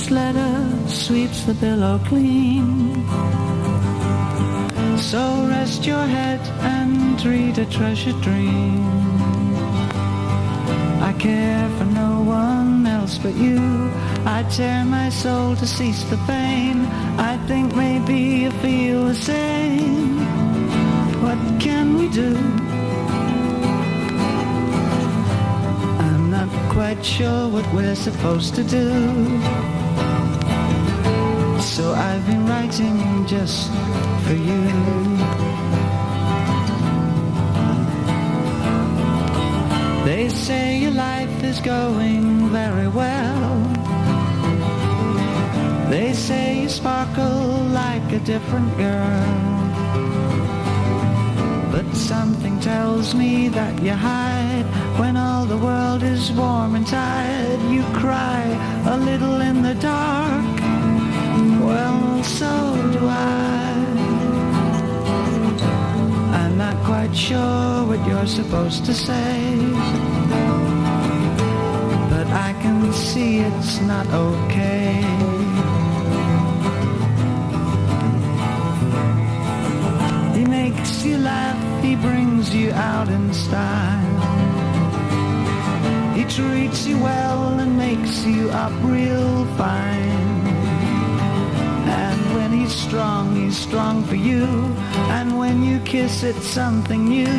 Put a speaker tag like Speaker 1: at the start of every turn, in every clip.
Speaker 1: this letter sweeps the pillow clean. So rest your head and read a treasured dream. I care for no one else but you. I tear my soul to cease the pain. I think maybe you feel the same. What can we do? I'm not quite sure what we're supposed to do. So I've been writing just for you. They say your life is going very well. They say you sparkle like a different girl. But something tells me that you hide. When all the world is warm and tired, you cry a little in the dark. Well, so do I. I'm not quite sure what you're supposed to say, but I can see it's not okay. He makes you laugh, he brings you out in style. He treats you well and makes you up real fine. And when he's strong for you. And when you kiss, it's something new.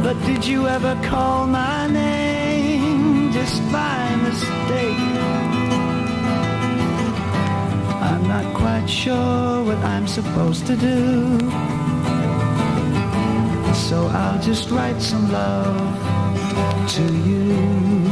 Speaker 1: But did you ever call my name just by mistake? I'm not quite sure what I'm supposed to do. So I'll just write some love to you.